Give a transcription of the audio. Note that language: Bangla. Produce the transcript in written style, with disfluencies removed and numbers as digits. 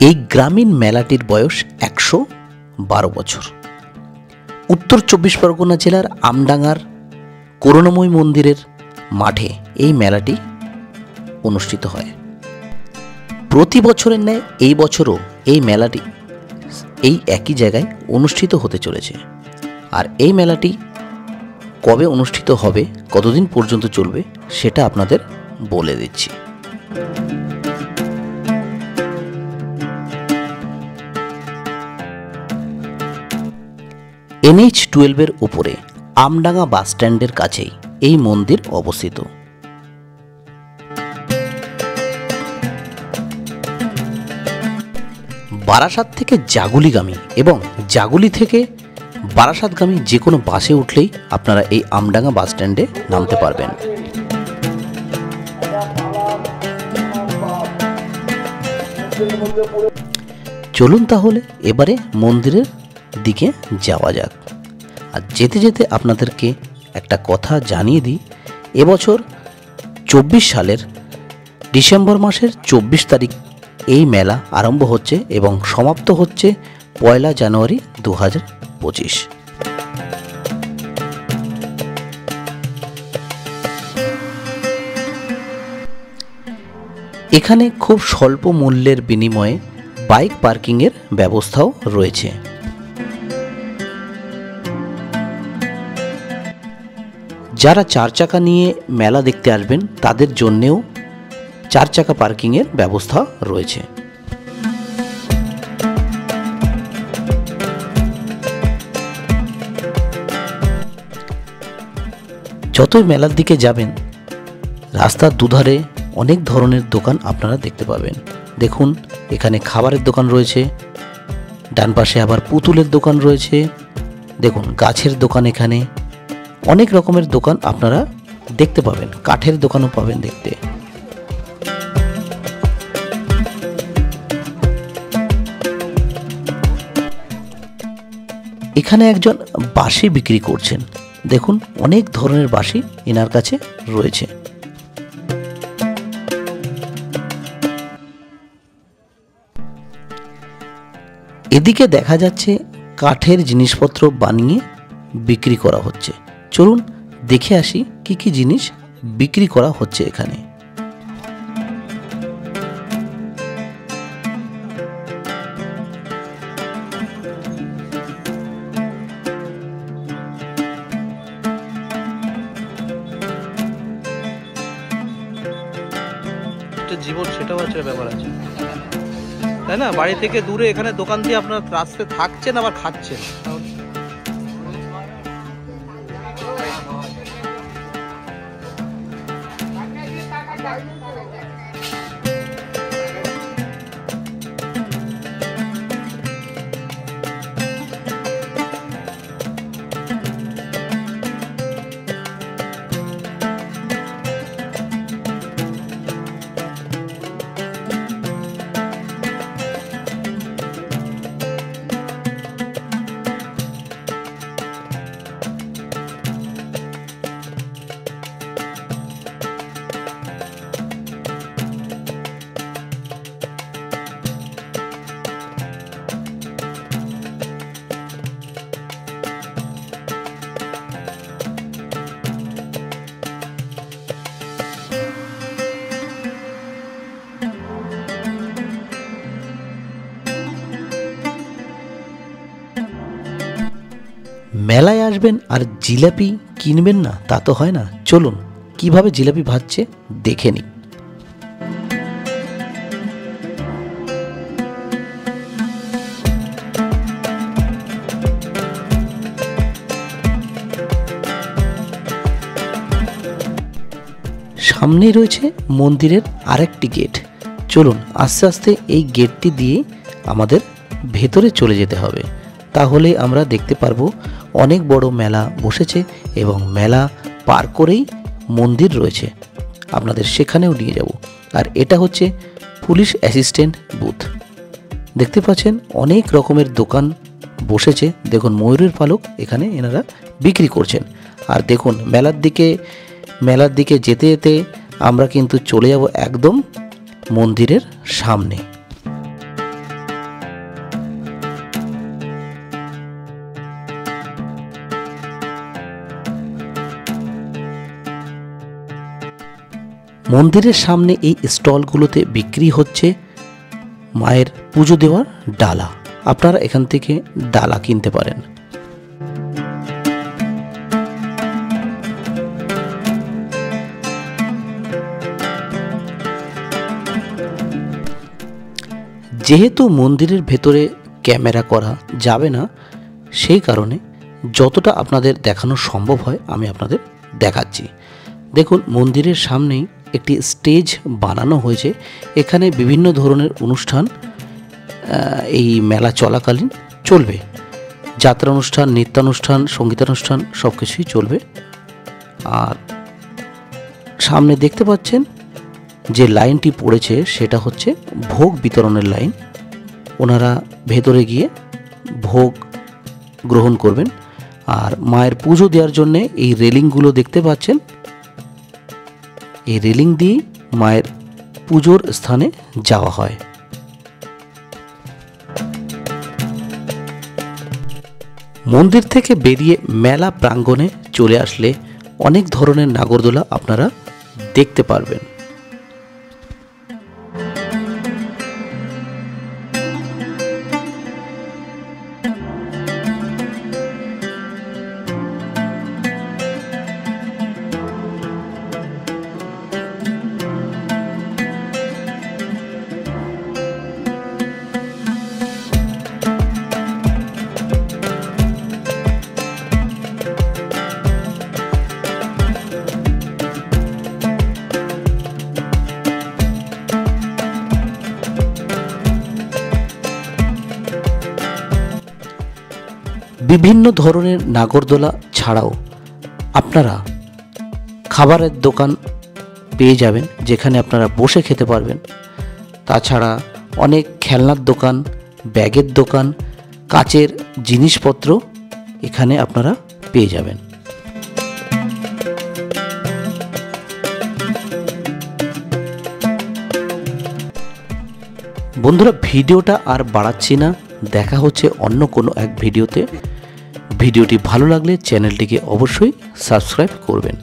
এই গ্রামীণ মেলাটির বয়স 112 বছর। উত্তর 24 পরগনা জেলার আমডাঙ্গার করুণাময়ী মন্দিরের মাঠে এই মেলাটি অনুষ্ঠিত হয়। প্রতি বছরের ন্যায় এই বছরও এই মেলাটি এই একই জায়গায় অনুষ্ঠিত হতে চলেছে। আর এই মেলাটি কবে অনুষ্ঠিত হবে, কতদিন পর্যন্ত চলবে, সেটা আপনাদের বলে দিচ্ছি। NH-12 উপরে আমডাঙ্গা বাস স্ট্যান্ডের কাছেই এই মন্দির অবস্থিত। বারাসাত থেকে জাগুলিগামী এবং জাগুলি থেকে বারাসাতগামী যে কোনো বাসে উঠলেই আপনারা এই আমডাঙ্গা বাস স্ট্যান্ডে নামতে পারবেন। চলুন তাহলে এবারে মন্দিরের দিকে যাওয়া যাক। আর যেতে যেতে আপনাদেরকে একটা কথা জানিয়ে দিই, এবছর 24 সালের ডিসেম্বর মাসের 24 তারিখ এই মেলা আরম্ভ হচ্ছে এবং সমাপ্ত হচ্ছে 1 জানুয়ারি 2025। এখানে খুব স্বল্প মূল্যের বিনিময়ে বাইক পার্কিংয়ের ব্যবস্থাও রয়েছে। যারা 4 চাকা নিয়ে মেলা দেখতে আসবেন তাদের জন্যেও 4 চাকা পার্কিংয়ের ব্যবস্থা রয়েছে। যতই মেলার দিকে যাবেন রাস্তার দুধারে অনেক ধরনের দোকান আপনারা দেখতে পাবেন। দেখুন, এখানে খাবারের দোকান রয়েছে, ডান পাশে আবার পুতুলের দোকান রয়েছে, দেখুন গাছের দোকান, এখানে অনেক রকমের দোকান আপনারা দেখতে পাবেন, কাঠের দোকানও পাবেন দেখতে। এখানে একজন বাঁশি বিক্রি করছেন, দেখুন অনেক ধরনের বাঁশি এনার কাছে রয়েছে। এদিকে দেখা যাচ্ছে কাঠের জিনিসপত্র বানিয়ে বিক্রি করা হচ্ছে। চলুন দেখে আসি কি কি জিনিস বিক্রি করা হচ্ছে এখানে। জীবন সেটাও আছে, ব্যাপার আছে, তাই না? বাড়ি থেকে দূরে এখানে দোকান দিয়ে আপনার রাস্তায় থাকছেন আবার খাচ্ছেন। মেলায় আসবেন আর জিলাপি কিনবেন না তা তো হয় না। চলুন কিভাবে জিলাপি ভাজছে দেখে নিন। সামনেই রয়েছে মন্দিরের আরেকটি গেট। চলুন আস্তে আস্তে এই গেটটি দিয়ে আমাদের ভেতরে চলে যেতে হবে, তাহলে আমরা দেখতে পারবো অনেক বড় মেলা বসেছে এবং মেলা পার করেই মন্দির রয়েছে, আপনাদের সেখানেও নিয়ে যাব। আর এটা হচ্ছে পুলিশ অ্যাসিস্ট্যান্ট বুথ। দেখতে পাচ্ছেন অনেক রকমের দোকান বসেছে, দেখুন ময়ূরের পালক এখানে এনারা বিক্রি করছেন। আর দেখুন মেলার দিকে যেতে যেতে আমরা কিন্তু চলে যাব একদম মন্দিরের সামনে। মন্দিরের সামনে এই স্টলগুলোতে বিক্রি হচ্ছে মায়ের পুজো দেওয়ার ডালা। আপনারা এখান থেকে ডালা কিনতে পারেন। যেহেতু মন্দিরের ভেতরে ক্যামেরা করা যাবে না, সেই কারণে যতটা আপনাদের দেখানো সম্ভব হয় আমি আপনাদের দেখাচ্ছি। দেখুন, মন্দিরের সামনেই একটি স্টেজ বানানো হয়েছে। এখানে বিভিন্ন ধরনের অনুষ্ঠান এই মেলা চলাকালীন চলবে। যাত্রা অনুষ্ঠান, নৃত্যানুষ্ঠান, সঙ্গীতানুষ্ঠান সব কিছুই চলবে। আর সামনে দেখতে পাচ্ছেন যে লাইনটি পড়েছে সেটা হচ্ছে ভোগ বিতরণের লাইন। ওনারা ভেতরে গিয়ে ভোগ গ্রহণ করবেন। আর মায়ের পুজো দেওয়ার জন্য এই রেলিংগুলো দেখতে পাচ্ছেন, এই রেলিং দিয়ে মায়ের পুজোর স্থানে যাওয়া হয়। মন্দির থেকে বেরিয়ে মেলা প্রাঙ্গণে চলে আসলে অনেক ধরনের নাগরদোলা আপনারা দেখতে পারবেন। বিভিন্ন ধরনের নাগরদোলা ছাড়াও আপনারা খাবারের দোকান পেয়ে যাবেন, যেখানে আপনারা বসে খেতে পারবেন। তাছাড়া অনেক খেলনার দোকান, ব্যাগের দোকান, কাচের জিনিসপত্র এখানে আপনারা পেয়ে যাবেন। বন্ধুরা, ভিডিওটা আর বাড়াচ্ছি না, দেখা হচ্ছে অন্য কোনো এক ভিডিওতে। ভিডিওটি ভালো লাগলে চ্যানেলটিকে অবশ্যই সাবস্ক্রাইব করবেন।